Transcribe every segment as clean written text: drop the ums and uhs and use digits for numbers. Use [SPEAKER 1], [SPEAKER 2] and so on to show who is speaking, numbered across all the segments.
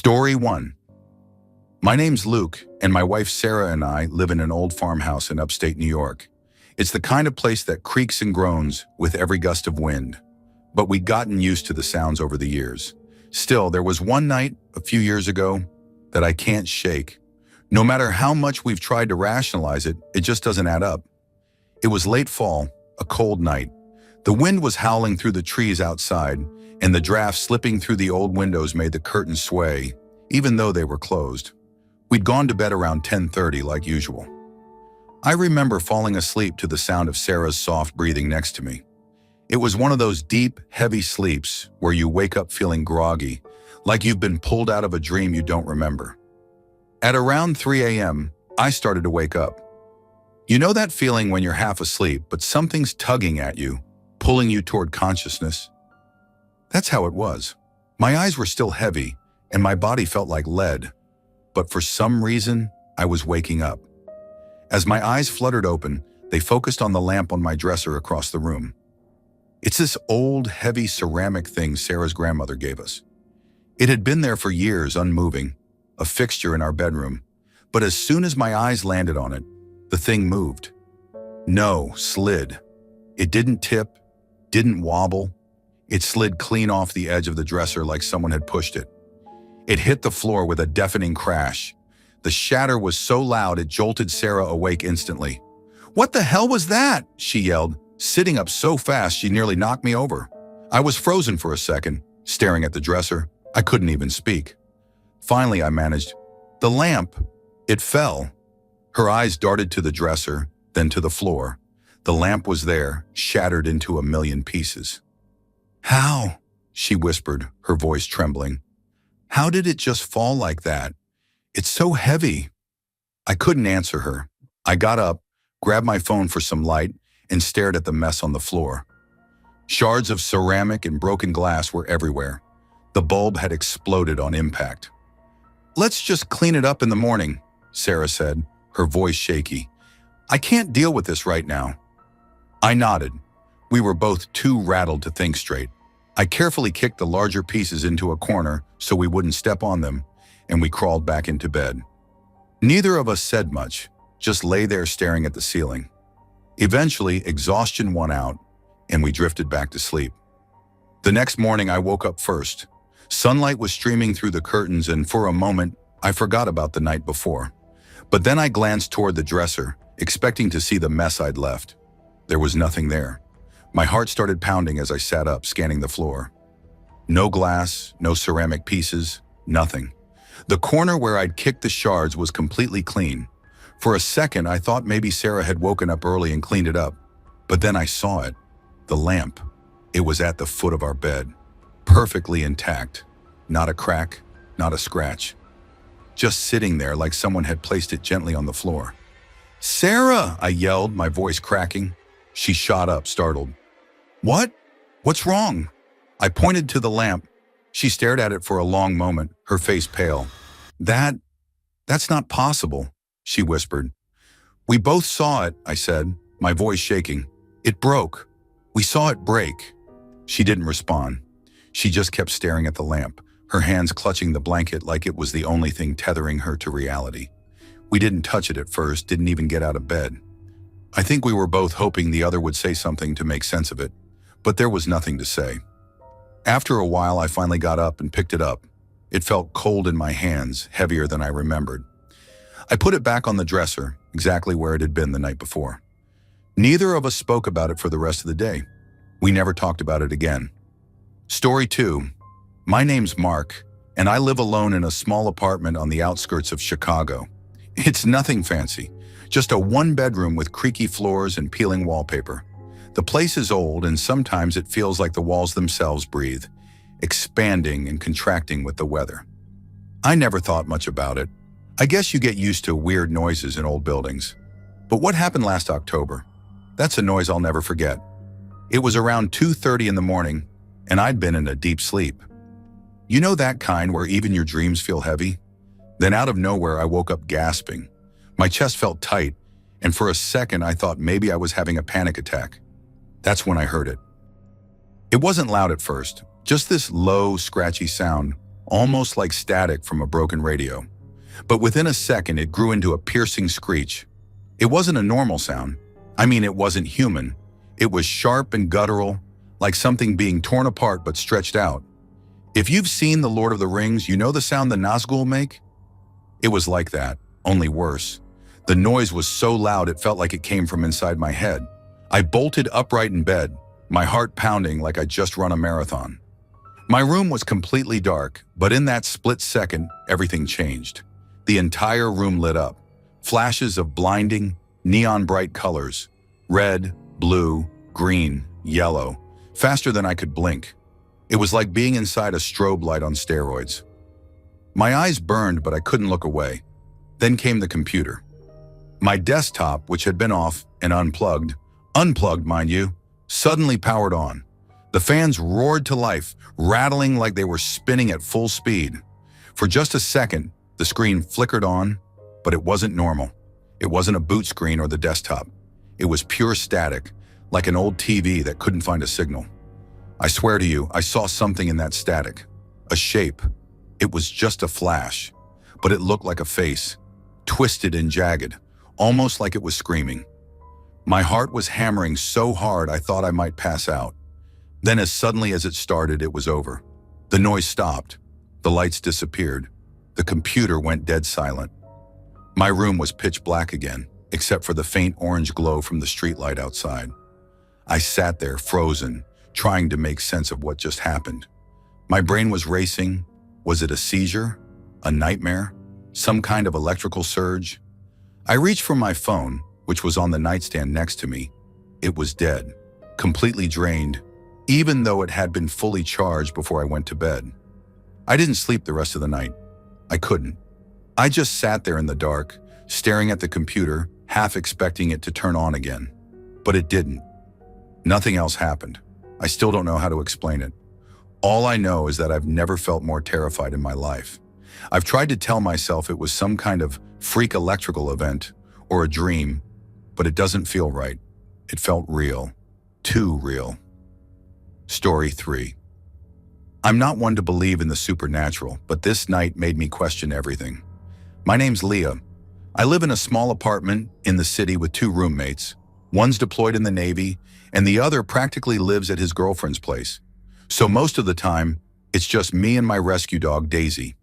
[SPEAKER 1] Story 1. My name's Luke, and my wife Sarah and I live in an old farmhouse in upstate New York. It's the kind of place that creaks and groans with every gust of wind. But we'd gotten used to the sounds over the years. Still, there was one night, a few years ago, that I can't shake. No matter how much we've tried to rationalize it, it just doesn't add up. It was late fall, a cold night. The wind was howling through the trees outside, and the draft slipping through the old windows made the curtains sway, even though they were closed. We'd gone to bed around 10:30 like usual. I remember falling asleep to the sound of Sarah's soft breathing next to me. It was one of those deep, heavy sleeps where you wake up feeling groggy, like you've been pulled out of a dream you don't remember. At around 3 a.m., I started to wake up. You know that feeling when you're half asleep, but something's tugging at you, pulling you toward consciousness? That's how it was. My eyes were still heavy, and my body felt like lead. But for some reason, I was waking up. As my eyes fluttered open, they focused on the lamp on my dresser across the room. It's this old, heavy ceramic thing Sarah's grandmother gave us. It had been there for years, unmoving, a fixture in our bedroom. But as soon as my eyes landed on it, the thing moved. No, slid. It didn't tip, didn't wobble. It slid clean off the edge of the dresser like someone had pushed it. It hit the floor with a deafening crash. The shatter was so loud it jolted Sarah awake instantly. "What the hell was that?" she yelled, sitting up so fast she nearly knocked me over. I was frozen for a second, staring at the dresser. I couldn't even speak. Finally, I managed. "The lamp. It fell." Her eyes darted to the dresser, then to the floor. The lamp was there, shattered into a million pieces. "How?" she whispered, her voice trembling. "How did it just fall like that? It's so heavy." I couldn't answer her. I got up, grabbed my phone for some light, and stared at the mess on the floor. Shards of ceramic and broken glass were everywhere. The bulb had exploded on impact. "Let's just clean it up in the morning," Sarah said, her voice shaky. "I can't deal with this right now." I nodded. We were both too rattled to think straight. I carefully kicked the larger pieces into a corner so we wouldn't step on them, and we crawled back into bed. Neither of us said much, just lay there staring at the ceiling. Eventually, exhaustion won out, and we drifted back to sleep. The next morning, I woke up first. Sunlight was streaming through the curtains, and for a moment, I forgot about the night before. But then I glanced toward the dresser, expecting to see the mess I'd left. There was nothing there. My heart started pounding as I sat up, scanning the floor. No glass, no ceramic pieces, nothing. The corner where I'd kicked the shards was completely clean. For a second, I thought maybe Sarah had woken up early and cleaned it up. But then I saw it. The lamp. It was at the foot of our bed. Perfectly intact. Not a crack, not a scratch. Just sitting there like someone had placed it gently on the floor. "Sarah!" I yelled, my voice cracking. She shot up, startled. "What? What's wrong?" I pointed to the lamp. She stared at it for a long moment, her face pale. That's not possible," she whispered. "We both saw it," I said, my voice shaking. "It broke. We saw it break." She didn't respond. She just kept staring at the lamp, her hands clutching the blanket like it was the only thing tethering her to reality. We didn't touch it at first, didn't even get out of bed. I think we were both hoping the other would say something to make sense of it, but there was nothing to say. After a while, I finally got up and picked it up. It felt cold in my hands, heavier than I remembered. I put it back on the dresser, exactly where it had been the night before. Neither of us spoke about it for the rest of the day. We never talked about it again. Story 2. My name's Mark, and I live alone in a small apartment on the outskirts of Chicago. It's nothing fancy, just a one-bedroom with creaky floors and peeling wallpaper. The place is old, and sometimes it feels like the walls themselves breathe, expanding and contracting with the weather. I never thought much about it. I guess you get used to weird noises in old buildings. But what happened last October? That's a noise I'll never forget. It was around 2:30 in the morning, and I'd been in a deep sleep. You know that kind where even your dreams feel heavy? Then out of nowhere, I woke up gasping. My chest felt tight, and for a second, I thought maybe I was having a panic attack. That's when I heard it. It wasn't loud at first, just this low, scratchy sound, almost like static from a broken radio. But within a second, it grew into a piercing screech. It wasn't a normal sound. I mean, it wasn't human. It was sharp and guttural, like something being torn apart but stretched out. If you've seen The Lord of the Rings, you know the sound the Nazgul make? It was like that, only worse. The noise was so loud it felt like it came from inside my head. I bolted upright in bed, my heart pounding like I'd just run a marathon. My room was completely dark, but in that split second, everything changed. The entire room lit up. Flashes of blinding, neon-bright colors. Red, blue, green, yellow. Faster than I could blink. It was like being inside a strobe light on steroids. My eyes burned, but I couldn't look away. Then came the computer. My desktop, which had been off and unplugged, mind you, suddenly powered on. The fans roared to life, rattling like they were spinning at full speed. For just a second, the screen flickered on, but it wasn't normal. It wasn't a boot screen or the desktop. It was pure static, like an old TV that couldn't find a signal. I swear to you, I saw something in that static. A shape. It was just a flash, but it looked like a face, twisted and jagged, almost like it was screaming. My heart was hammering so hard I thought I might pass out. Then as suddenly as it started, it was over. The noise stopped. The lights disappeared. The computer went dead silent. My room was pitch black again, except for the faint orange glow from the streetlight outside. I sat there, frozen, trying to make sense of what just happened. My brain was racing. Was it a seizure? A nightmare? Some kind of electrical surge? I reached for my phone, which was on the nightstand next to me. It was dead, completely drained, even though it had been fully charged before I went to bed. I didn't sleep the rest of the night. I couldn't. I just sat there in the dark, staring at the computer, half expecting it to turn on again. But it didn't. Nothing else happened. I still don't know how to explain it. All I know is that I've never felt more terrified in my life. I've tried to tell myself it was some kind of freak electrical event or a dream, but it doesn't feel right. It felt real. Too real. Story 3. I'm not one to believe in the supernatural, but this night made me question everything. My name's Leah. I live in a small apartment in the city with 2 roommates. One's deployed in the Navy, and the other practically lives at his girlfriend's place. So most of the time, it's just me and my rescue dog, Daisy.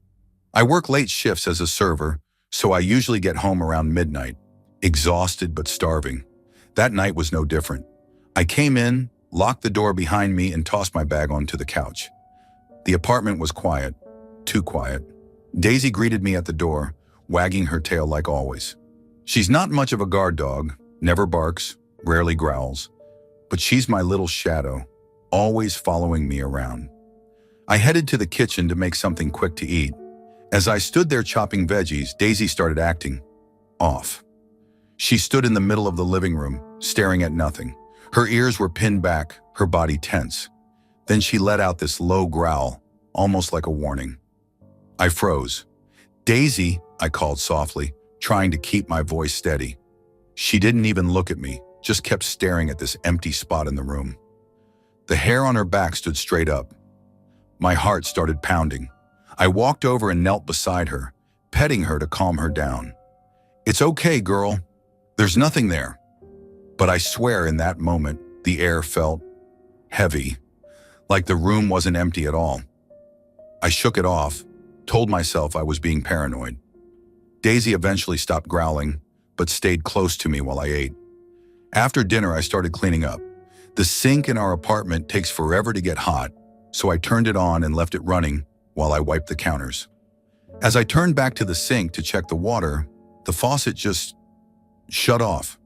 [SPEAKER 1] I work late shifts as a server, so I usually get home around midnight, exhausted but starving. That night was no different. I came in, locked the door behind me, and tossed my bag onto the couch. The apartment was quiet, too quiet. Daisy greeted me at the door, wagging her tail like always. She's not much of a guard dog, never barks, rarely growls, but she's my little shadow, always following me around. I headed to the kitchen to make something quick to eat. As I stood there chopping veggies, Daisy started acting off. She stood in the middle of the living room, staring at nothing. Her ears were pinned back, her body tense. Then she let out this low growl, almost like a warning. I froze. "Daisy," I called softly, trying to keep my voice steady. She didn't even look at me, just kept staring at this empty spot in the room. The hair on her back stood straight up. My heart started pounding. I walked over and knelt beside her, petting her to calm her down. "It's okay, girl. There's nothing there." But I swear in that moment, the air felt heavy, like the room wasn't empty at all. I shook it off, told myself I was being paranoid. Daisy eventually stopped growling, but stayed close to me while I ate. After dinner, I started cleaning up. The sink in our apartment takes forever to get hot, so I turned it on and left it running while I wiped the counters. As I turned back to the sink to check the water, the faucet just shut off.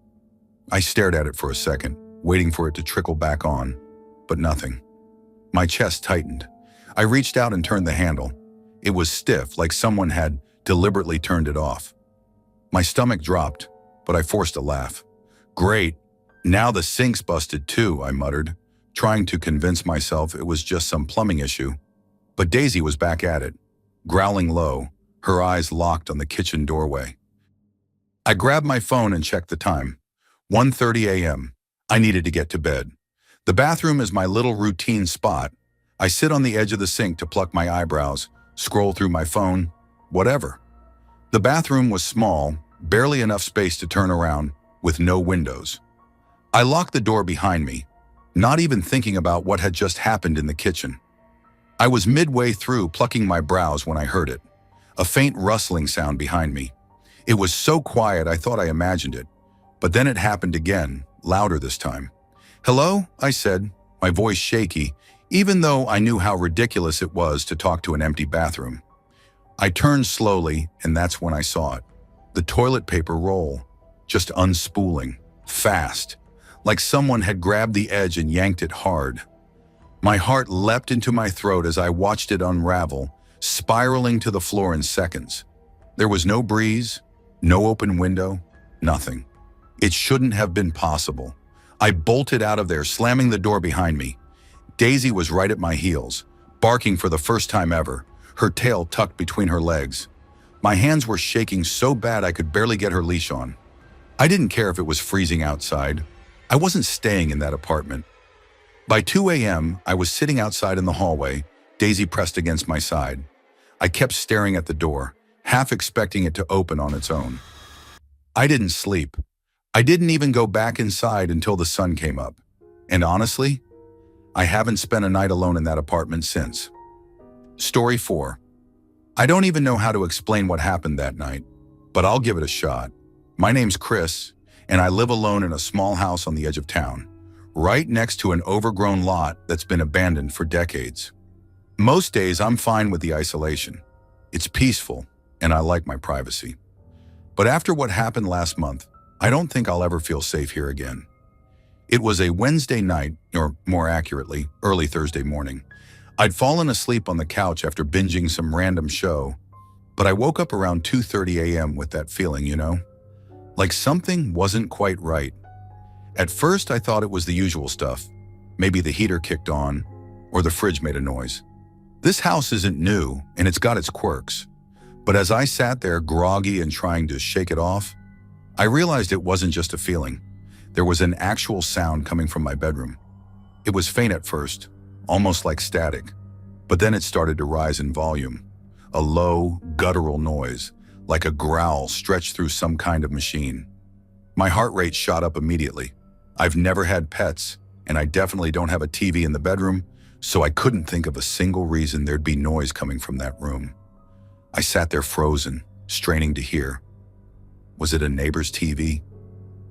[SPEAKER 1] I stared at it for a second, waiting for it to trickle back on, but nothing. My chest tightened. I reached out and turned the handle. It was stiff, like someone had deliberately turned it off. My stomach dropped, but I forced a laugh. "Great, now the sink's busted too," I muttered, trying to convince myself it was just some plumbing issue. But Daisy was back at it, growling low, her eyes locked on the kitchen doorway. I grabbed my phone and checked the time. 1:30 a.m. I needed to get to bed. The bathroom is my little routine spot. I sit on the edge of the sink to pluck my eyebrows, scroll through my phone, whatever. The bathroom was small, barely enough space to turn around, with no windows. I locked the door behind me, not even thinking about what had just happened in the kitchen. I was midway through plucking my brows when I heard it, a faint rustling sound behind me. It was so quiet I thought I imagined it, but then it happened again, louder this time. "Hello?" I said, my voice shaky, even though I knew how ridiculous it was to talk to an empty bathroom. I turned slowly, and that's when I saw it. The toilet paper roll, just unspooling, fast, like someone had grabbed the edge and yanked it hard. My heart leapt into my throat as I watched it unravel, spiraling to the floor in seconds. There was no breeze, no open window, nothing. It shouldn't have been possible. I bolted out of there, slamming the door behind me. Daisy was right at my heels, barking for the first time ever, her tail tucked between her legs. My hands were shaking so bad I could barely get her leash on. I didn't care if it was freezing outside. I wasn't staying in that apartment. By 2 a.m., I was sitting outside in the hallway, Daisy pressed against my side. I kept staring at the door, half expecting it to open on its own. I didn't sleep. I didn't even go back inside until the sun came up. And honestly, I haven't spent a night alone in that apartment since. Story 4. I don't even know how to explain what happened that night, but I'll give it a shot. My name's Chris, and I live alone in a small house on the edge of town, right next to an overgrown lot that's been abandoned for decades. Most days I'm fine with the isolation. It's peaceful, and I like my privacy. But after what happened last month, I don't think I'll ever feel safe here again. It was a Wednesday night, or more accurately, early Thursday morning. I'd fallen asleep on the couch after binging some random show, but I woke up around 2:30 a.m. with that feeling, like something wasn't quite right. At first, I thought it was the usual stuff. Maybe the heater kicked on, or the fridge made a noise. This house isn't new, and it's got its quirks. But as I sat there groggy and trying to shake it off, I realized it wasn't just a feeling. There was an actual sound coming from my bedroom. It was faint at first, almost like static, but then it started to rise in volume. A low, guttural noise, like a growl stretched through some kind of machine. My heart rate shot up immediately. I've never had pets, and I definitely don't have a TV in the bedroom, so I couldn't think of a single reason there'd be noise coming from that room. I sat there frozen, straining to hear. Was it a neighbor's TV?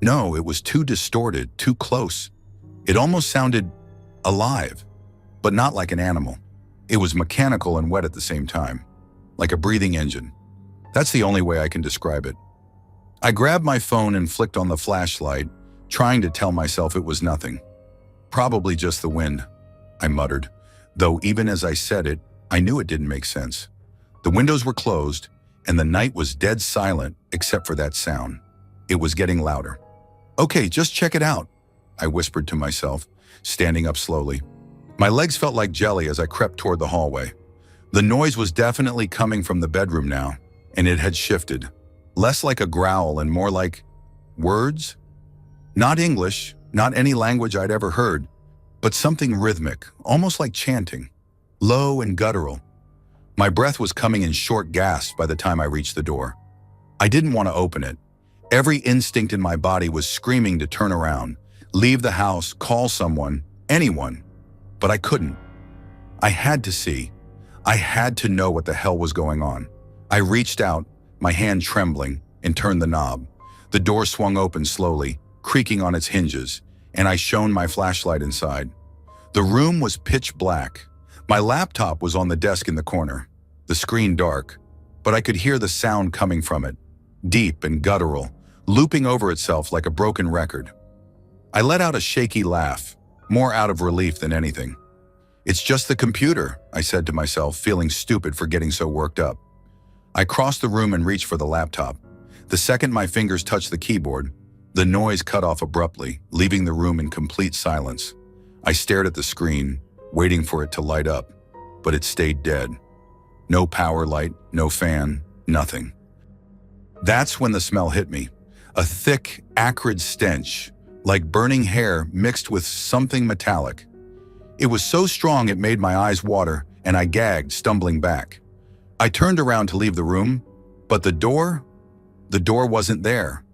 [SPEAKER 1] No, it was too distorted, too close. It almost sounded alive, but not like an animal. It was mechanical and wet at the same time, like a breathing engine. That's the only way I can describe it. I grabbed my phone and flicked on the flashlight, trying to tell myself it was nothing. Probably just the wind, I muttered, though even as I said it, I knew it didn't make sense. The windows were closed, and the night was dead silent except for that sound. It was getting louder. "Okay, just check it out," I whispered to myself, standing up slowly. My legs felt like jelly as I crept toward the hallway. The noise was definitely coming from the bedroom now, and it had shifted. Less like a growl and more like words? Not English, not any language I'd ever heard, but something rhythmic, almost like chanting, low and guttural. My breath was coming in short gasps by the time I reached the door. I didn't want to open it. Every instinct in my body was screaming to turn around, leave the house, call someone, anyone. But I couldn't. I had to see. I had to know what the hell was going on. I reached out, my hand trembling, and turned the knob. The door swung open slowly, creaking on its hinges, and I shone my flashlight inside. The room was pitch black. My laptop was on the desk in the corner, the screen dark, but I could hear the sound coming from it, deep and guttural, looping over itself like a broken record. I let out a shaky laugh, more out of relief than anything. "It's just the computer," I said to myself, feeling stupid for getting so worked up. I crossed the room and reached for the laptop. The second my fingers touched the keyboard, the noise cut off abruptly, leaving the room in complete silence. I stared at the screen, waiting for it to light up, but it stayed dead. No power light, no fan, nothing. That's when the smell hit me. A thick, acrid stench, like burning hair mixed with something metallic. It was so strong it made my eyes water, and I gagged, stumbling back. I turned around to leave the room, but the door wasn't there.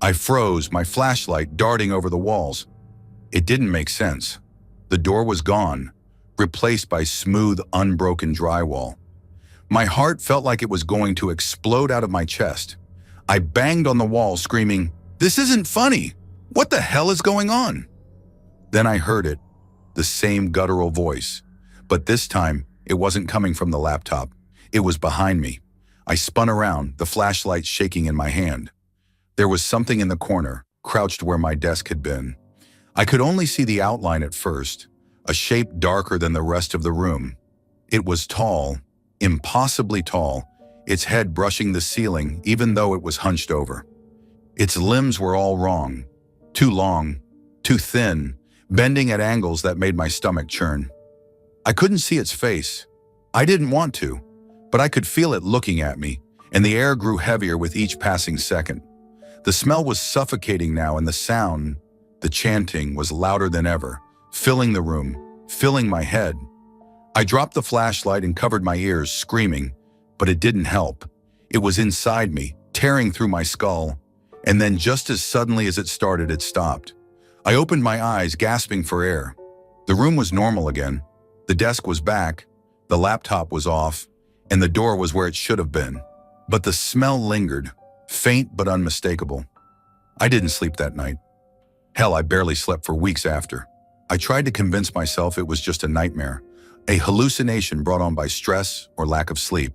[SPEAKER 1] I froze, my flashlight darting over the walls. It didn't make sense. The door was gone, replaced by smooth, unbroken drywall. My heart felt like it was going to explode out of my chest. I banged on the wall, screaming, "This isn't funny! What the hell is going on?" Then I heard it, the same guttural voice. But this time, it wasn't coming from the laptop. It was behind me. I spun around, the flashlight shaking in my hand. There was something in the corner, crouched where my desk had been. I could only see the outline at first, a shape darker than the rest of the room. It was tall, impossibly tall, its head brushing the ceiling even though it was hunched over. Its limbs were all wrong, too long, too thin, bending at angles that made my stomach churn. I couldn't see its face. I didn't want to, but I could feel it looking at me, and the air grew heavier with each passing second. The smell was suffocating now, and the sound, the chanting, was louder than ever, filling the room, filling my head. I dropped the flashlight and covered my ears, screaming, but it didn't help. It was inside me, tearing through my skull, and then just as suddenly as it started, it stopped. I opened my eyes, gasping for air. The room was normal again. The desk was back, the laptop was off, and the door was where it should have been. But the smell lingered, faint but unmistakable. I didn't sleep that night. Hell, I barely slept for weeks after. I tried to convince myself it was just a nightmare, a hallucination brought on by stress or lack of sleep.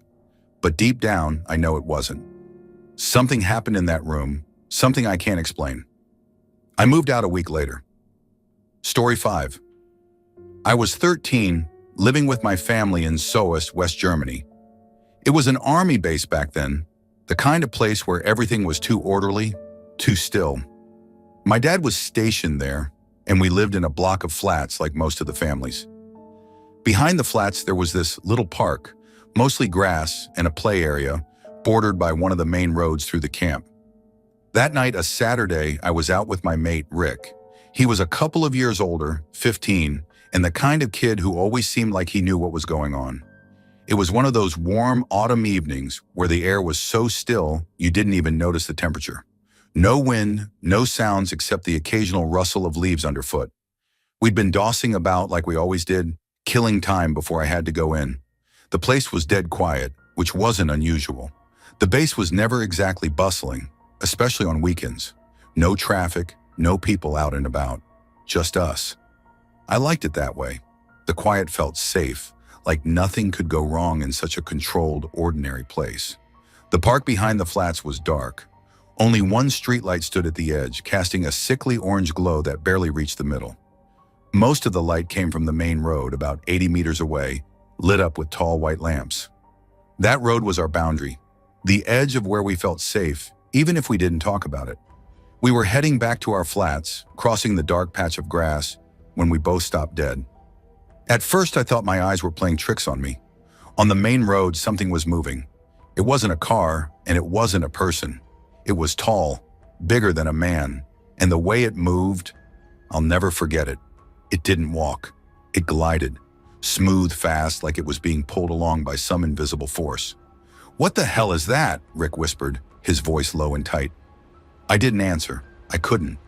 [SPEAKER 1] But deep down, I know it wasn't. Something happened in that room, something I can't explain. I moved out a week later. Story 5. I was 13, living with my family in Soest, West Germany. It was an army base back then, the kind of place where everything was too orderly, too still. My dad was stationed there, and we lived in a block of flats like most of the families. Behind the flats, there was this little park, mostly grass and a play area, bordered by one of the main roads through the camp. That night, a Saturday, I was out with my mate, Rick. He was a couple of years older, 15, and the kind of kid who always seemed like he knew what was going on. It was one of those warm autumn evenings where the air was so still you didn't even notice the temperature. No wind, no sounds except the occasional rustle of leaves underfoot. We'd been dossing about like we always did, killing time before I had to go in. The place was dead quiet, which wasn't unusual. The base was never exactly bustling, especially on weekends. No traffic, no people out and about, just us. I liked it that way. The quiet felt safe, like nothing could go wrong in such a controlled, ordinary place. The park behind the flats was dark. Only one streetlight stood at the edge, casting a sickly orange glow that barely reached the middle. Most of the light came from the main road, about 80 meters away, lit up with tall white lamps. That road was our boundary, the edge of where we felt safe, even if we didn't talk about it. We were heading back to our flats, crossing the dark patch of grass, when we both stopped dead. At first, I thought my eyes were playing tricks on me. On the main road, something was moving. It wasn't a car, and it wasn't a person. It was tall, bigger than a man, and the way it moved, I'll never forget it. It didn't walk. It glided, smooth, fast, like it was being pulled along by some invisible force. "What the hell is that?" Rick whispered, his voice low and tight. I didn't answer. I couldn't.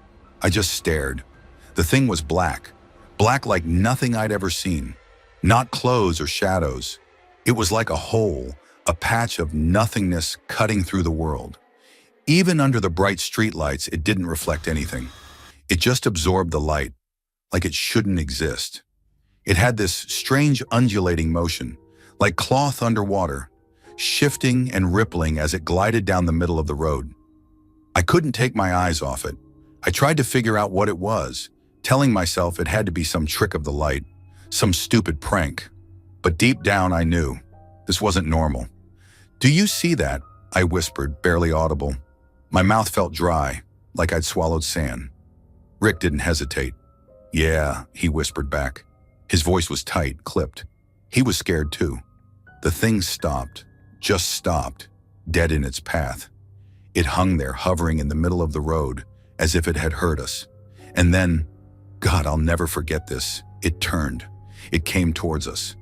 [SPEAKER 1] I just stared. The thing was black like nothing I'd ever seen. Not clothes or shadows. It was like a hole, a patch of nothingness cutting through the world. Even under the bright streetlights, it didn't reflect anything. It just absorbed the light, like it shouldn't exist. It had this strange undulating motion, like cloth underwater, shifting and rippling as it glided down the middle of the road. I couldn't take my eyes off it. I tried to figure out what it was, telling myself it had to be some trick of the light, some stupid prank. But deep down, I knew this wasn't normal. "Do you see that?" I whispered, barely audible. My mouth felt dry, like I'd swallowed sand. Rick didn't hesitate. "Yeah," he whispered back. His voice was tight, clipped. He was scared too. The thing stopped, just stopped, dead in its path. It hung there, hovering in the middle of the road, as if it had heard us. And then, God, I'll never forget this, it turned. It came towards us.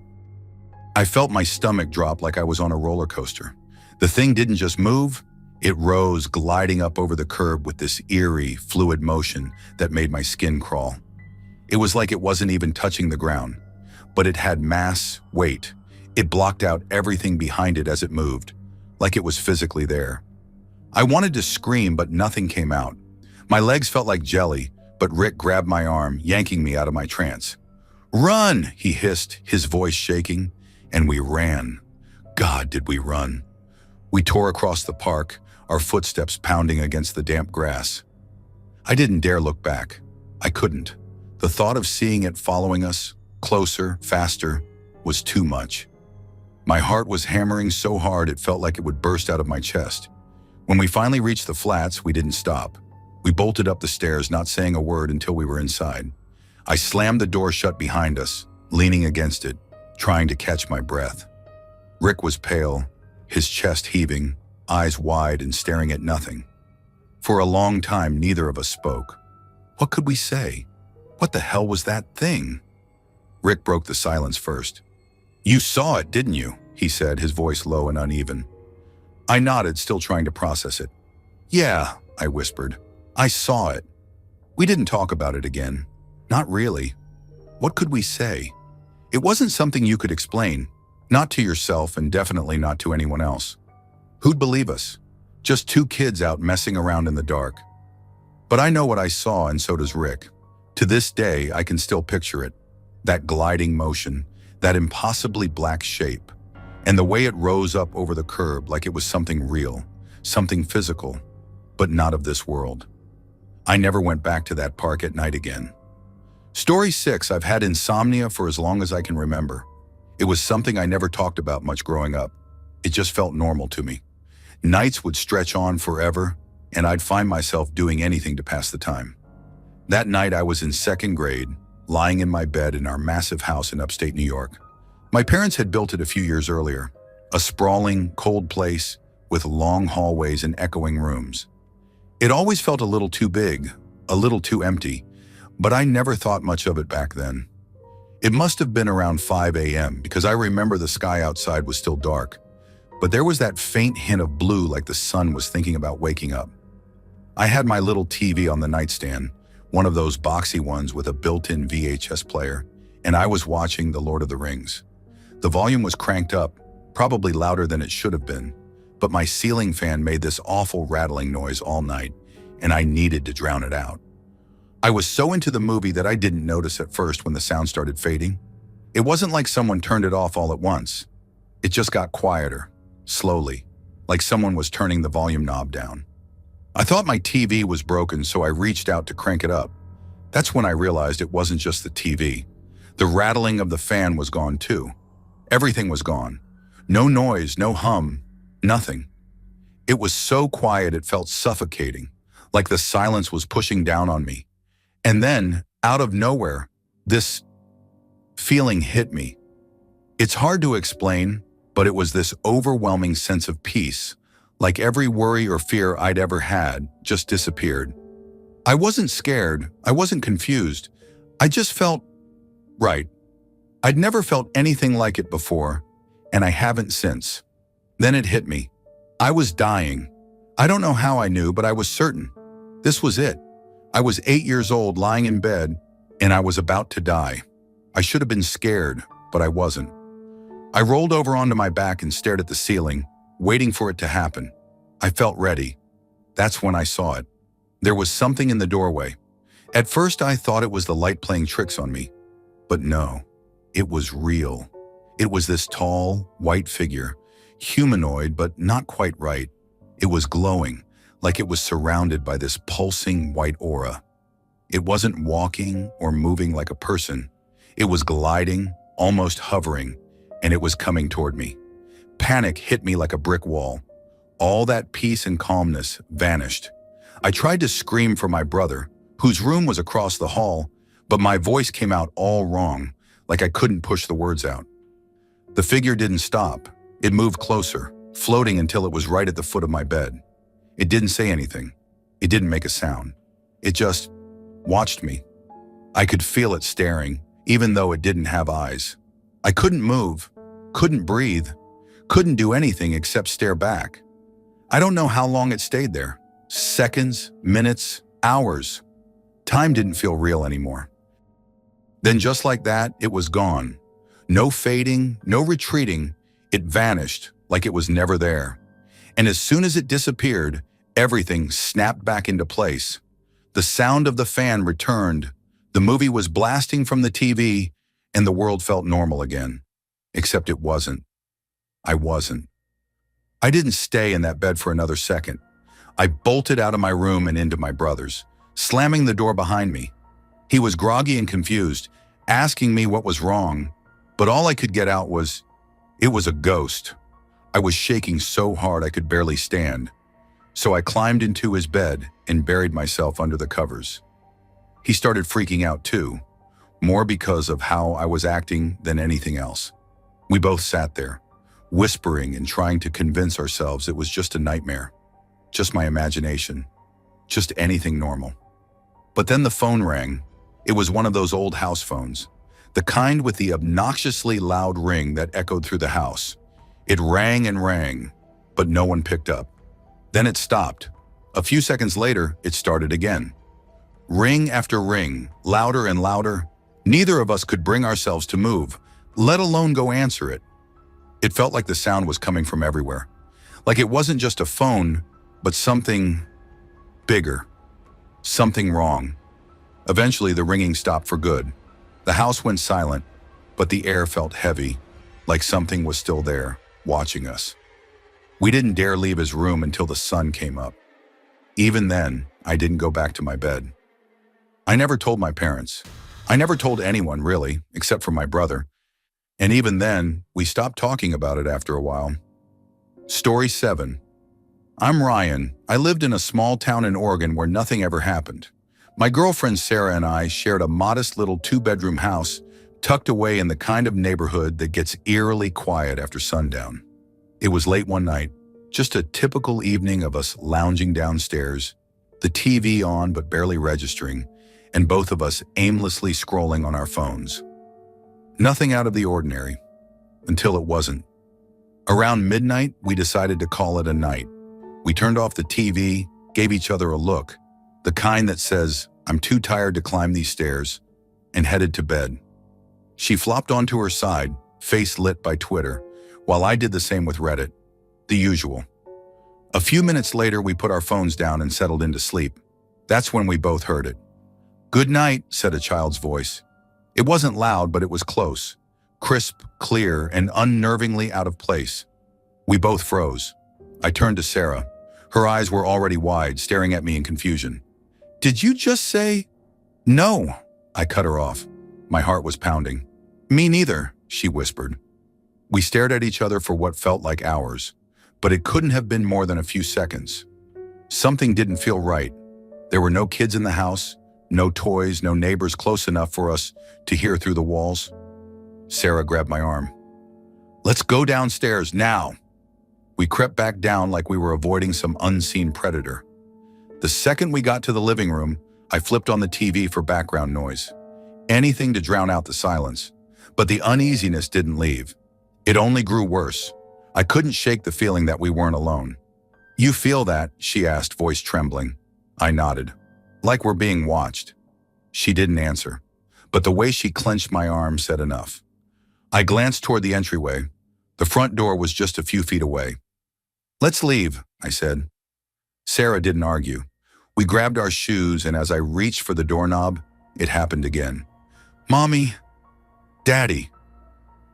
[SPEAKER 1] I felt my stomach drop like I was on a roller coaster. The thing didn't just move, it rose, gliding up over the curb with this eerie, fluid motion that made my skin crawl. It was like it wasn't even touching the ground, but it had mass, weight. It blocked out everything behind it as it moved, like it was physically there. I wanted to scream, but nothing came out. My legs felt like jelly, but Rick grabbed my arm, yanking me out of my trance. "Run!" he hissed, his voice shaking, and we ran. God, did we run. We tore across the park, our footsteps pounding against the damp grass. I didn't dare look back. I couldn't. The thought of seeing it following us, closer, faster, was too much. My heart was hammering so hard it felt like it would burst out of my chest. When we finally reached the flats, we didn't stop. We bolted up the stairs, not saying a word until we were inside. I slammed the door shut behind us, leaning against it, trying to catch my breath. Rick was pale, his chest heaving, eyes wide and staring at nothing. For a long time, neither of us spoke. What could we say? What the hell was that thing? Rick broke the silence first. "You saw it, didn't you?" he said, his voice low and uneven. I nodded, still trying to process it. "Yeah," I whispered. "I saw it." We didn't talk about it again. Not really. What could we say? It wasn't something you could explain, not to yourself and definitely not to anyone else. Who'd believe us? Just two kids out messing around in the dark. But I know what I saw, and so does Rick. To this day, I can still picture it. That gliding motion, that impossibly black shape, and the way it rose up over the curb like it was something real, something physical, but not of this world. I never went back to that park at night again. Story 6, I've had insomnia for as long as I can remember. It was something I never talked about much growing up. It just felt normal to me. Nights would stretch on forever, and I'd find myself doing anything to pass the time. That night I was in second grade, lying in my bed in our massive house in upstate New York. My parents had built it a few years earlier, a sprawling, cold place with long hallways and echoing rooms. It always felt a little too big, a little too empty, but I never thought much of it back then. It must have been around 5 a.m. because I remember the sky outside was still dark, but there was that faint hint of blue like the sun was thinking about waking up. I had my little TV on the nightstand, one of those boxy ones with a built-in VHS player, and I was watching The Lord of the Rings. The volume was cranked up, probably louder than it should have been, but my ceiling fan made this awful rattling noise all night, and I needed to drown it out. I was so into the movie that I didn't notice at first when the sound started fading. It wasn't like someone turned it off all at once. It just got quieter, slowly, like someone was turning the volume knob down. I thought my TV was broken, so I reached out to crank it up. That's when I realized it wasn't just the TV. The rattling of the fan was gone too. Everything was gone. No noise, no hum, nothing. It was so quiet it felt suffocating, like the silence was pushing down on me. And then, out of nowhere, this feeling hit me. It's hard to explain, but it was this overwhelming sense of peace, like every worry or fear I'd ever had just disappeared. I wasn't scared, I wasn't confused, I just felt right. I'd never felt anything like it before, and I haven't since. Then it hit me. I was dying. I don't know how I knew, but I was certain. This was it. I was 8 years old, lying in bed, and I was about to die. I should have been scared, but I wasn't. I rolled over onto my back and stared at the ceiling, waiting for it to happen. I felt ready. That's when I saw it. There was something in the doorway. At first, I thought it was the light playing tricks on me. But no, it was real. It was this tall, white figure, humanoid, but not quite right. It was glowing, like it was surrounded by this pulsing white aura. It wasn't walking or moving like a person. It was gliding, almost hovering, and it was coming toward me. Panic hit me like a brick wall. All that peace and calmness vanished. I tried to scream for my brother, whose room was across the hall, but my voice came out all wrong, like I couldn't push the words out. The figure didn't stop. It moved closer, floating until it was right at the foot of my bed. It didn't say anything. It didn't make a sound. It just watched me. I could feel it staring, even though it didn't have eyes. I couldn't move. couldn't breathe, couldn't do anything except stare back. I don't know how long it stayed there. Seconds, minutes, hours. Time didn't feel real anymore. Then just like that, it was gone. No fading, no retreating. It vanished like it was never there. And as soon as it disappeared, everything snapped back into place. The sound of the fan returned. The movie was blasting from the TV, and the world felt normal again. Except it wasn't. I wasn't. I didn't stay in that bed for another second. I bolted out of my room and into my brother's, slamming the door behind me. He was groggy and confused, asking me what was wrong, but all I could get out was, it was a ghost. I was shaking so hard I could barely stand. So I climbed into his bed and buried myself under the covers. He started freaking out too, more because of how I was acting than anything else. We both sat there, whispering and trying to convince ourselves it was just a nightmare, just my imagination, just anything normal. But then the phone rang. It was one of those old house phones, the kind with the obnoxiously loud ring that echoed through the house. It rang and rang, but no one picked up. Then it stopped. A few seconds later, it started again. Ring after ring, louder and louder. Neither of us could bring ourselves to move, let alone go answer it. It felt like the sound was coming from everywhere. Like it wasn't just a phone, but something bigger. Something wrong. Eventually, the ringing stopped for good. The house went silent, but the air felt heavy, like something was still there, watching us. We didn't dare leave his room until the sun came up. Even then, I didn't go back to my bed. I never told my parents. I never told anyone, really, except for my brother. And even then, we stopped talking about it after a while. Story 7. I'm Ryan. I lived in a small town in Oregon where nothing ever happened. My girlfriend Sarah and I shared a modest little 2-bedroom house tucked away in the kind of neighborhood that gets eerily quiet after sundown. It was late one night, just a typical evening of us lounging downstairs, the TV on but barely registering, and both of us aimlessly scrolling on our phones. Nothing out of the ordinary, until it wasn't. Around midnight, we decided to call it a night. We turned off the TV, gave each other a look, the kind that says, "I'm too tired to climb these stairs," and headed to bed. She flopped onto her side, face lit by Twitter, while I did the same with Reddit. The usual. A few minutes later, we put our phones down and settled into sleep. That's when we both heard it. "Good night," said a child's voice. It wasn't loud, but it was close, crisp, clear, and unnervingly out of place. We both froze. I turned to Sarah. Her eyes were already wide, staring at me in confusion. "Did you just say?" "No," I cut her off. My heart was pounding. "Me neither," she whispered. We stared at each other for what felt like hours, but it couldn't have been more than a few seconds. Something didn't feel right. There were no kids in the house, no toys, no neighbors close enough for us to hear through the walls. Sarah grabbed my arm. "Let's go downstairs now." We crept back down like we were avoiding some unseen predator. The second we got to the living room, I flipped on the TV for background noise. Anything to drown out the silence. But the uneasiness didn't leave. It only grew worse. I couldn't shake the feeling that we weren't alone. "You feel that?" she asked, voice trembling. I nodded. "Like we're being watched." She didn't answer, but the way she clenched my arm said enough. I glanced toward the entryway. The front door was just a few feet away. "Let's leave," I said. Sarah didn't argue. We grabbed our shoes, and as I reached for the doorknob, it happened again. "Mommy, Daddy."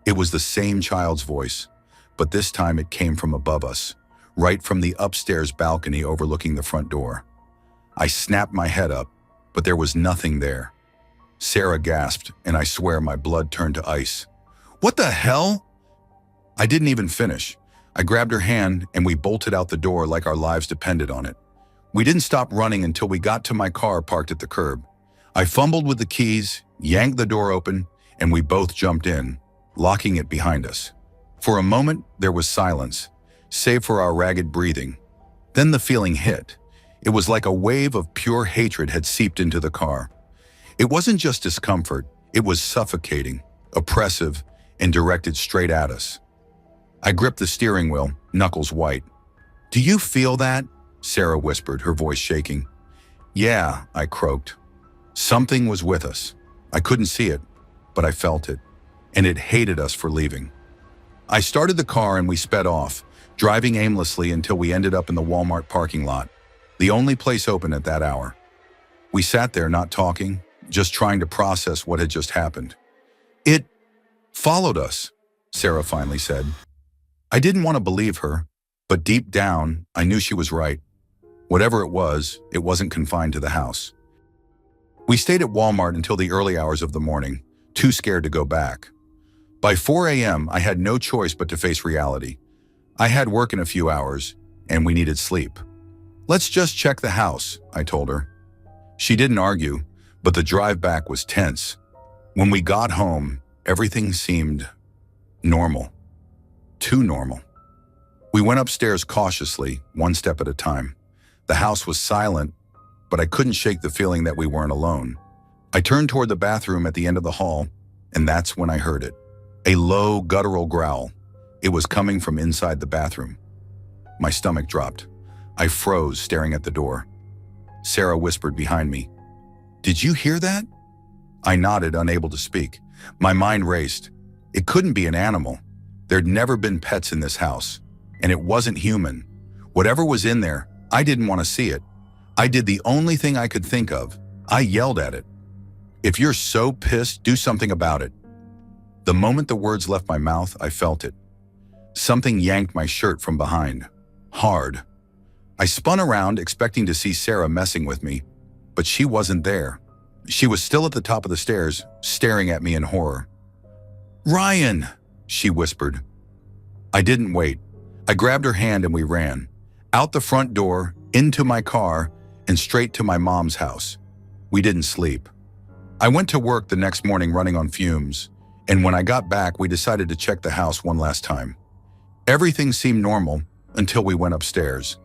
[SPEAKER 1] It was the same child's voice, but this time it came from above us, right from the upstairs balcony overlooking the front door. I snapped my head up, but there was nothing there. Sarah gasped, and I swear my blood turned to ice. "What the hell?" I didn't even finish. I grabbed her hand, and we bolted out the door like our lives depended on it. We didn't stop running until we got to my car parked at the curb. I fumbled with the keys, yanked the door open, and we both jumped in, locking it behind us. For a moment, there was silence, save for our ragged breathing. Then the feeling hit. It was like a wave of pure hatred had seeped into the car. It wasn't just discomfort, it was suffocating, oppressive, and directed straight at us. I gripped the steering wheel, knuckles white. "Do you feel that?" Sarah whispered, her voice shaking. "Yeah," I croaked. Something was with us. I couldn't see it, but I felt it, and it hated us for leaving. I started the car and we sped off, driving aimlessly until we ended up in the Walmart parking lot, the only place open at that hour. We sat there not talking, just trying to process what had just happened. "It followed us," Sarah finally said. I didn't want to believe her, but deep down, I knew she was right. Whatever it wasn't confined to the house. We stayed at Walmart until the early hours of the morning, too scared to go back. By 4 a.m., I had no choice but to face reality. I had work in a few hours, and we needed sleep. "Let's just check the house," I told her. She didn't argue, but the drive back was tense. When we got home, everything seemed normal. Too normal. We went upstairs cautiously, one step at a time. The house was silent, but I couldn't shake the feeling that we weren't alone. I turned toward the bathroom at the end of the hall, and that's when I heard it. A low, guttural growl. It was coming from inside the bathroom. My stomach dropped. I froze, staring at the door. Sarah whispered behind me, "Did you hear that?" I nodded, unable to speak. My mind raced. It couldn't be an animal. There'd never been pets in this house, and it wasn't human. Whatever was in there, I didn't want to see it. I did the only thing I could think of. I yelled at it. "If you're so pissed, do something about it." The moment the words left my mouth, I felt it. Something yanked my shirt from behind. Hard. I spun around, expecting to see Sarah messing with me, but she wasn't there. She was still at the top of the stairs, staring at me in horror. "Ryan!" she whispered. I didn't wait. I grabbed her hand and we ran. Out the front door, into my car, and straight to my mom's house. We didn't sleep. I went to work the next morning running on fumes, and when I got back, we decided to check the house one last time. Everything seemed normal until we went upstairs.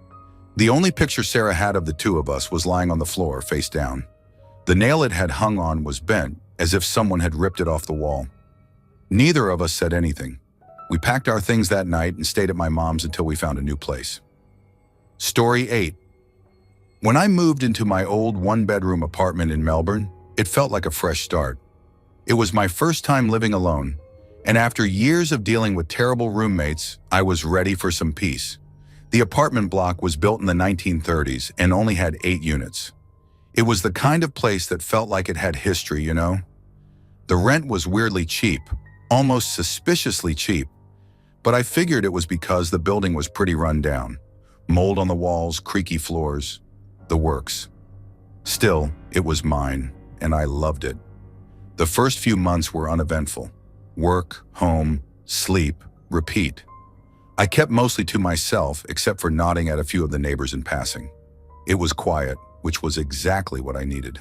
[SPEAKER 1] The only picture Sarah had of the two of us was lying on the floor, face down. The nail it had hung on was bent, as if someone had ripped it off the wall. Neither of us said anything. We packed our things that night and stayed at my mom's until we found a new place. Story 8. When I moved into my old one-bedroom apartment in Melbourne, it felt like a fresh start. It was my first time living alone, and after years of dealing with terrible roommates, I was ready for some peace. The apartment block was built in the 1930s and only had 8 units. It was the kind of place that felt like it had history, you know? The rent was weirdly cheap, almost suspiciously cheap, but I figured it was because the building was pretty run down. Mold on the walls, creaky floors, the works. Still, it was mine, and I loved it. The first few months were uneventful. Work, home, sleep, repeat. I kept mostly to myself, except for nodding at a few of the neighbors in passing. It was quiet, which was exactly what I needed.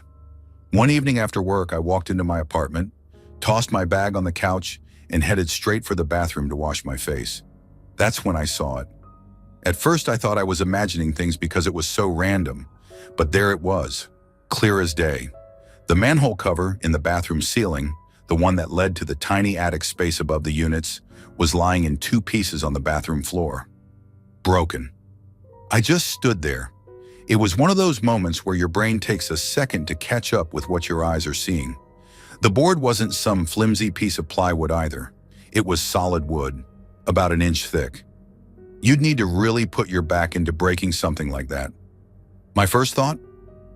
[SPEAKER 1] One evening after work, I walked into my apartment, tossed my bag on the couch, and headed straight for the bathroom to wash my face. That's when I saw it. At first, I thought I was imagining things because it was so random, but there it was, clear as day. The manhole cover in the bathroom ceiling, the one that led to the tiny attic space above the units, was lying in 2 pieces on the bathroom floor. Broken. I just stood there. It was one of those moments where your brain takes a second to catch up with what your eyes are seeing. The board wasn't some flimsy piece of plywood either. It was solid wood, about 1 inch thick. You'd need to really put your back into breaking something like that. My first thought?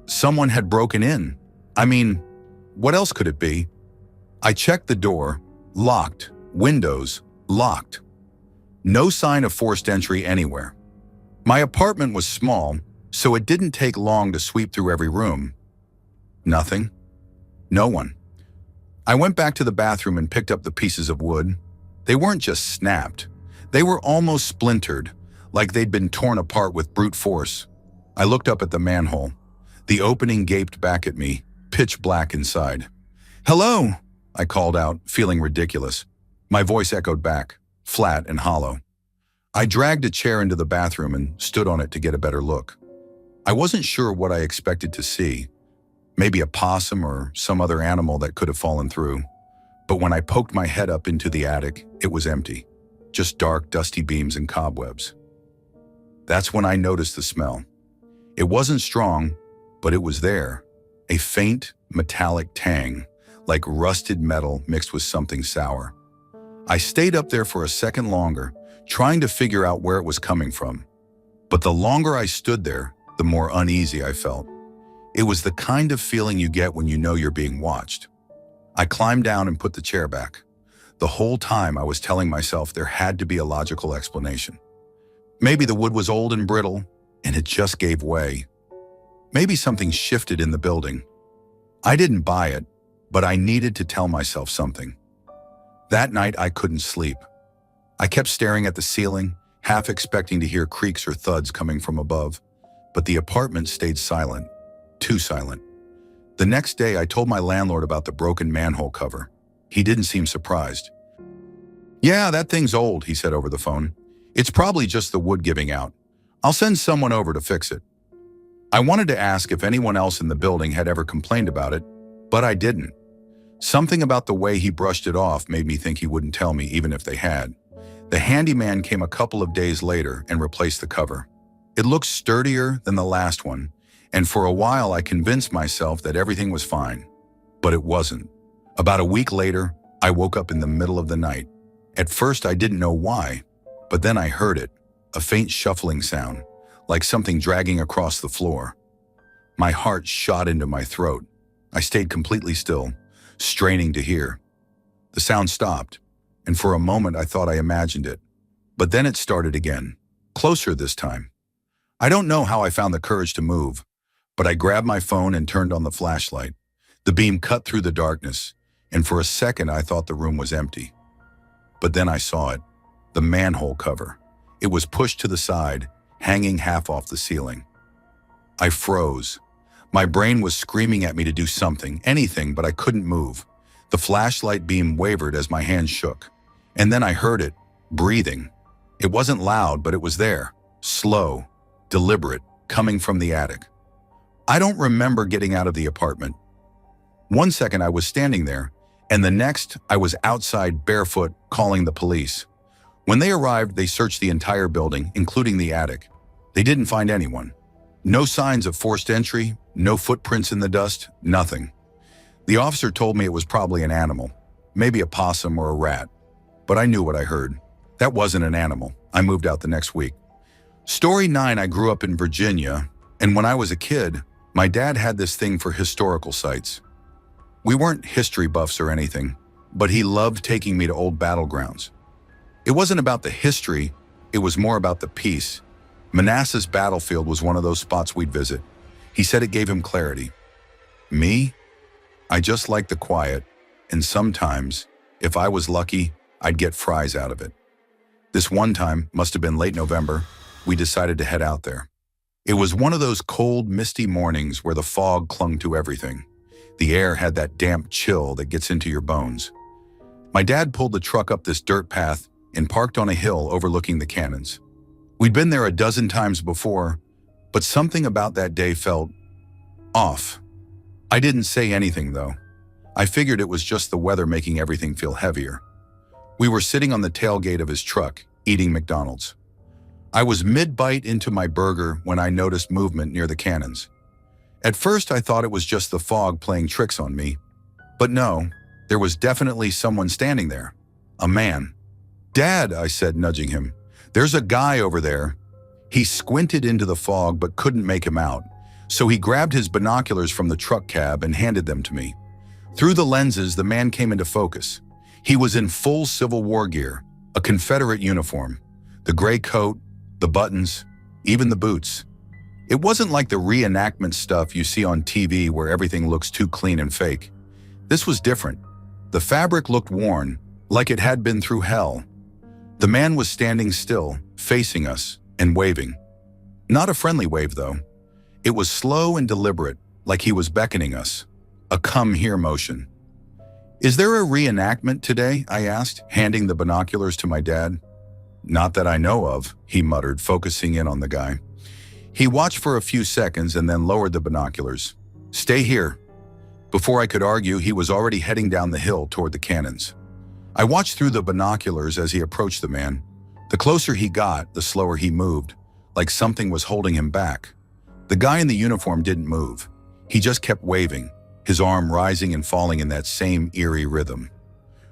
[SPEAKER 1] Someone had broken in. I mean, what else could it be? I checked the door, locked, windows, locked. No sign of forced entry anywhere. My apartment was small, so it didn't take long to sweep through every room. Nothing. No one. I went back to the bathroom and picked up the pieces of wood. They weren't just snapped. They were almost splintered, like they'd been torn apart with brute force. I looked up at the manhole. The opening gaped back at me, pitch black inside. "Hello," I called out, feeling ridiculous. My voice echoed back, flat and hollow. I dragged a chair into the bathroom and stood on it to get a better look. I wasn't sure what I expected to see. Maybe a possum or some other animal that could have fallen through. But when I poked my head up into the attic, it was empty. just dark, dusty beams and cobwebs. That's when I noticed the smell. It wasn't strong, but it was there. A faint, metallic tang, like rusted metal mixed with something sour. I stayed up there for a second longer, trying to figure out where it was coming from. But the longer I stood there, the more uneasy I felt. It was the kind of feeling you get when you know you're being watched. I climbed down and put the chair back. The whole time I was telling myself there had to be a logical explanation. Maybe the wood was old and brittle, and it just gave way. Maybe something shifted in the building. I didn't buy it, but I needed to tell myself something. That night I couldn't sleep. I kept staring at the ceiling, half expecting to hear creaks or thuds coming from above, but the apartment stayed silent, too silent. The next day I told my landlord about the broken manhole cover. He didn't seem surprised. "Yeah, that thing's old," he said over the phone. "It's probably just the wood giving out. I'll send someone over to fix it." I wanted to ask if anyone else in the building had ever complained about it, but I didn't. Something about the way he brushed it off made me think he wouldn't tell me even if they had. The handyman came a couple of days later and replaced the cover. It looked sturdier than the last one, and for a while I convinced myself that everything was fine. But it wasn't. About a week later, I woke up in the middle of the night. At first I didn't know why, but then I heard it, a faint shuffling sound, like something dragging across the floor. My heart shot into my throat. I stayed completely still, straining to hear. The sound stopped, and for a moment I thought I imagined it. But then it started again, closer this time. I don't know how I found the courage to move, but I grabbed my phone and turned on the flashlight. The beam cut through the darkness, and for a second I thought the room was empty. But then I saw it, the manhole cover. It was pushed to the side, hanging half off the ceiling. I froze. My brain was screaming at me to do something, anything, but I couldn't move. The flashlight beam wavered as my hand shook. And then I heard it, breathing. It wasn't loud, but it was there, slow, deliberate, coming from the attic. I don't remember getting out of the apartment. One second I was standing there, and the next I was outside barefoot calling the police. When they arrived, they searched the entire building, including the attic. They didn't find anyone. No signs of forced entry, no footprints in the dust, nothing. The officer told me it was probably an animal, maybe a possum or a rat. But I knew what I heard. That wasn't an animal. I moved out the next week. Story 9, I grew up in Virginia, and when I was a kid, my dad had this thing for historical sites. We weren't history buffs or anything, but he loved taking me to old battlegrounds. It wasn't about the history, it was more about the peace. Manassas battlefield was one of those spots we'd visit. He said it gave him clarity. Me? I just liked the quiet, and sometimes, if I was lucky, I'd get fries out of it. This one time, must have been late November, we decided to head out there. It was one of those cold, misty mornings where the fog clung to everything. The air had that damp chill that gets into your bones. My dad pulled the truck up this dirt path and parked on a hill overlooking the cannons. We'd been there a dozen times before, but something about that day felt off. I didn't say anything, though. I figured it was just the weather making everything feel heavier. We were sitting on the tailgate of his truck, eating McDonald's. I was mid-bite into my burger when I noticed movement near the cannons. At first, I thought it was just the fog playing tricks on me. But no, there was definitely someone standing there. A man. "Dad," I said, nudging him. "There's a guy over there." He squinted into the fog but couldn't make him out, so he grabbed his binoculars from the truck cab and handed them to me. Through the lenses, the man came into focus. He was in full Civil War gear, a Confederate uniform, the gray coat, the buttons, even the boots. It wasn't like the reenactment stuff you see on TV where everything looks too clean and fake. This was different. The fabric looked worn, like it had been through hell. The man was standing still, facing us, and waving. Not a friendly wave, though. It was slow and deliberate, like he was beckoning us. A come here motion. "Is there a reenactment today?" I asked, handing the binoculars to my dad. "Not that I know of," he muttered, focusing in on the guy. He watched for a few seconds and then lowered the binoculars. "Stay here." Before I could argue, he was already heading down the hill toward the cannons. I watched through the binoculars as he approached the man. The closer he got, the slower he moved, like something was holding him back. The guy in the uniform didn't move. He just kept waving, his arm rising and falling in that same eerie rhythm.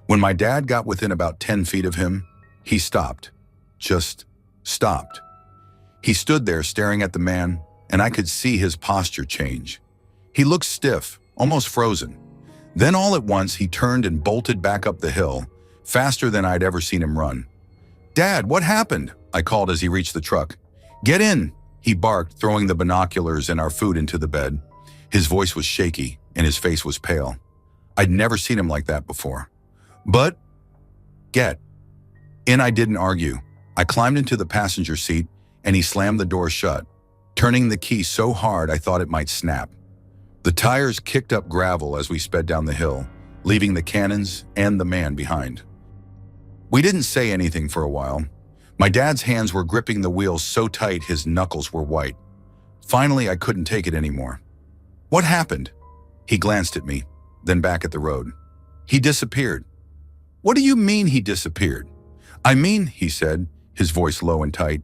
[SPEAKER 1] When my dad got within about 10 feet of him, he stopped. Just stopped. He stood there staring at the man, and I could see his posture change. He looked stiff, almost frozen. Then all at once, he turned and bolted back up the hill, faster than I'd ever seen him run. "Dad, what happened?" I called as he reached the truck. "Get in," he barked, throwing the binoculars and our food into the bed. His voice was shaky, and his face was pale. I'd never seen him like that before. "But, get in." I didn't argue. I climbed into the passenger seat, and he slammed the door shut, turning the key so hard I thought it might snap. The tires kicked up gravel as we sped down the hill, leaving the cannons and the man behind. We didn't say anything for a while. My dad's hands were gripping the wheels so tight his knuckles were white. Finally, I couldn't take it anymore. "What happened?" He glanced at me, then back at the road. "He disappeared." "What do you mean he disappeared?" "I mean," he said, his voice low and tight,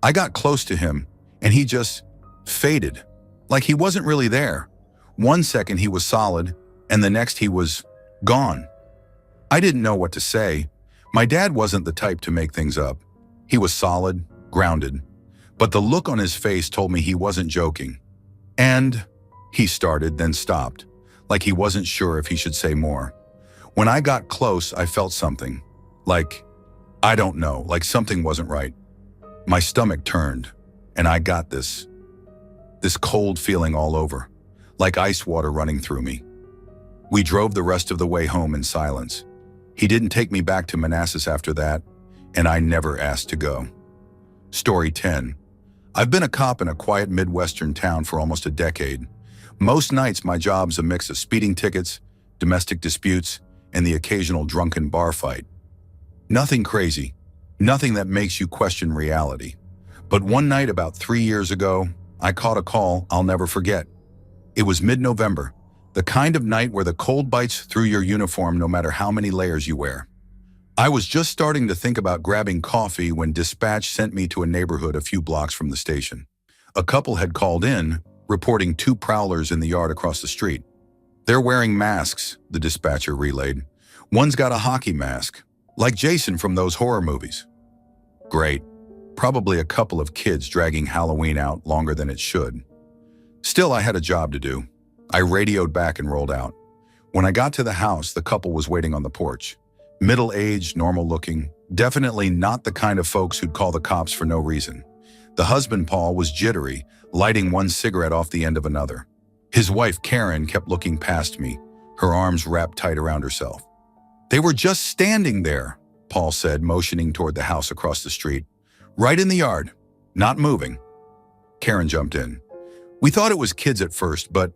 [SPEAKER 1] "I got close to him, and he just faded, like he wasn't really there. One second he was solid, and the next he was gone." I didn't know what to say. My dad wasn't the type to make things up. He was solid, grounded. But the look on his face told me he wasn't joking. "And," he started, then stopped, like he wasn't sure if he should say more. When I got close, I felt something. I don't know, like something wasn't right. My stomach turned, and I got this cold feeling all over, like ice water running through me. We drove the rest of the way home in silence. He didn't take me back to Manassas after that, and I never asked to go. Story 10. I've been a cop in a quiet Midwestern town for almost a decade. Most nights my job's a mix of speeding tickets, domestic disputes, and the occasional drunken bar fight. Nothing crazy, nothing that makes you question reality. But one night about 3 years ago, I caught a call I'll never forget. It was mid-November, the kind of night where the cold bites through your uniform no matter how many layers you wear. I was just starting to think about grabbing coffee when dispatch sent me to a neighborhood a few blocks from the station. A couple had called in, reporting 2 prowlers in the yard across the street. "They're wearing masks," the dispatcher relayed. "One's got a hockey mask, like Jason from those horror movies." Great. Probably a couple of kids dragging Halloween out longer than it should. Still, I had a job to do. I radioed back and rolled out. When I got to the house, the couple was waiting on the porch. Middle-aged, normal-looking, definitely not the kind of folks who'd call the cops for no reason. The husband, Paul, was jittery, lighting one cigarette off the end of another. His wife, Karen, kept looking past me, her arms wrapped tight around herself. "They were just standing there," Paul said, motioning toward the house across the street. "Right in the yard, not moving." Karen jumped in. "We thought it was kids at first, but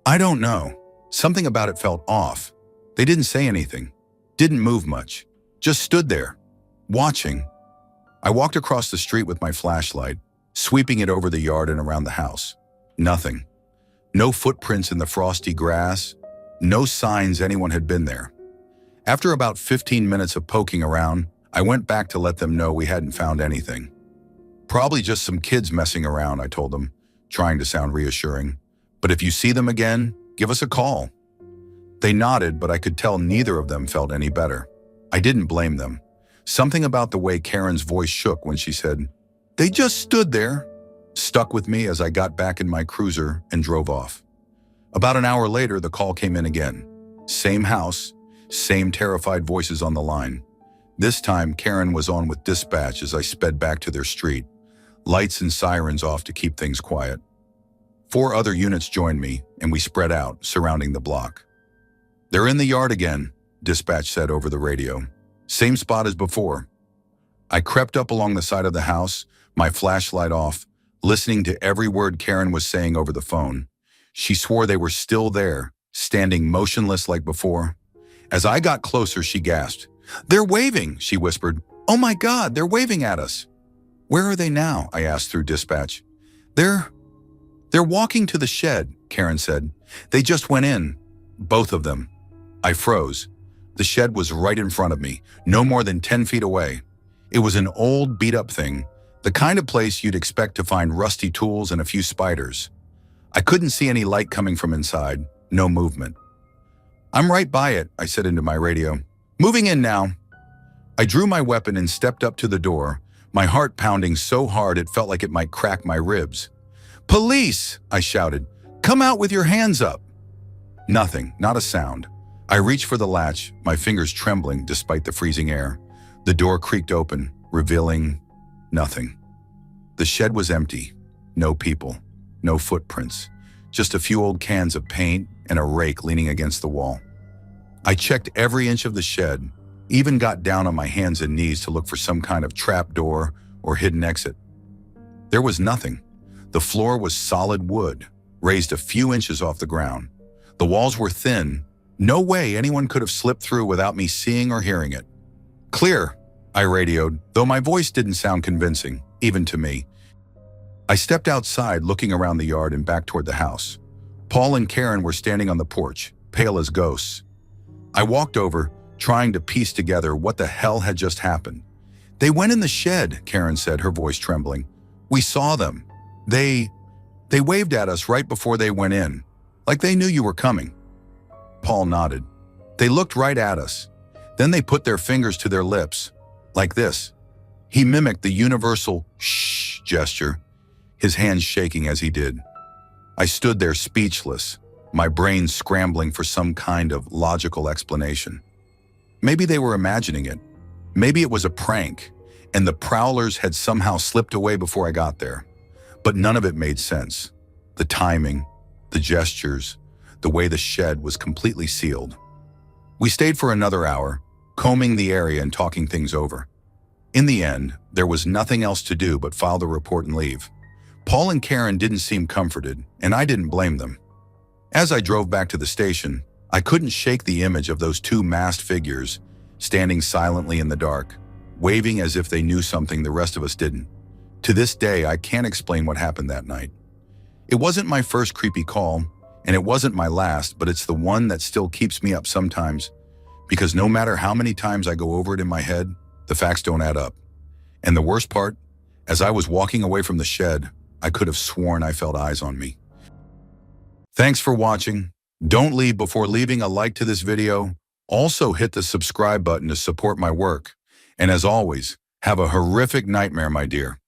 [SPEAKER 1] I don't know. Something about it felt off. They didn't say anything, didn't move much, just stood there, watching." I walked across the street with my flashlight, sweeping it over the yard and around the house. Nothing. No footprints in the frosty grass, no signs anyone had been there. After about 15 minutes of poking around, I went back to let them know we hadn't found anything. "Probably just some kids messing around," I told them, trying to sound reassuring. "But if you see them again, give us a call." They nodded, but I could tell neither of them felt any better. I didn't blame them. Something about the way Karen's voice shook when she said, "They just stood there," stuck with me as I got back in my cruiser and drove off. About an hour later, the call came in again. Same house, same terrified voices on the line. This time, Karen was on with dispatch as I sped back to their street, lights and sirens off to keep things quiet. 4 other units joined me, and we spread out, surrounding the block. "They're in the yard again," dispatch said over the radio. "Same spot as before." I crept up along the side of the house, my flashlight off, listening to every word Karen was saying over the phone. She swore they were still there, standing motionless like before. As I got closer, she gasped. "They're waving," she whispered. "Oh my God, they're waving at us." "Where are they now?" I asked through dispatch. They're walking to the shed," Karen said. "They just went in. Both of them." I froze. The shed was right in front of me, no more than 10 feet away. It was an old, beat-up thing, the kind of place you'd expect to find rusty tools and a few spiders. I couldn't see any light coming from inside, no movement. "I'm right by it," I said into my radio. "Moving in now." I drew my weapon and stepped up to the door, my heart pounding so hard it felt like it might crack my ribs. "Police!" I shouted. "Come out with your hands up!" Nothing, not a sound. I reached for the latch, my fingers trembling despite the freezing air. The door creaked open, revealing nothing. The shed was empty. No people, no footprints, just a few old cans of paint and a rake leaning against the wall. I checked every inch of the shed, even got down on my hands and knees to look for some kind of trap door or hidden exit. There was nothing. The floor was solid wood, raised a few inches off the ground. The walls were thin. No way anyone could have slipped through without me seeing or hearing it. "Clear," I radioed, though my voice didn't sound convincing, even to me. I stepped outside, looking around the yard and back toward the house. Paul and Karen were standing on the porch, pale as ghosts. I walked over, trying to piece together what the hell had just happened. "They went in the shed," Karen said, her voice trembling. "We saw them. They waved at us right before they went in, like they knew you were coming." Paul nodded. "They looked right at us. Then they put their fingers to their lips, like this." He mimicked the universal shh gesture, his hands shaking as he did. I stood there speechless, my brain scrambling for some kind of logical explanation. Maybe they were imagining it. Maybe it was a prank, and the prowlers had somehow slipped away before I got there. But none of it made sense. The timing, the gestures, the way the shed was completely sealed. We stayed for another hour, combing the area and talking things over. In the end, there was nothing else to do but file the report and leave. Paul and Karen didn't seem comforted, and I didn't blame them. As I drove back to the station, I couldn't shake the image of those two masked figures standing silently in the dark, waving as if they knew something the rest of us didn't. To this day, I can't explain what happened that night. It wasn't my first creepy call, and it wasn't my last, but it's the one that still keeps me up sometimes, because no matter how many times I go over it in my head, the facts don't add up. And the worst part, as I was walking away from the shed, I could have sworn I felt eyes on me. Thanks for watching. Don't leave before leaving a like to this video. Also hit the subscribe button to support my work. And as always, have a horrific nightmare, my dear.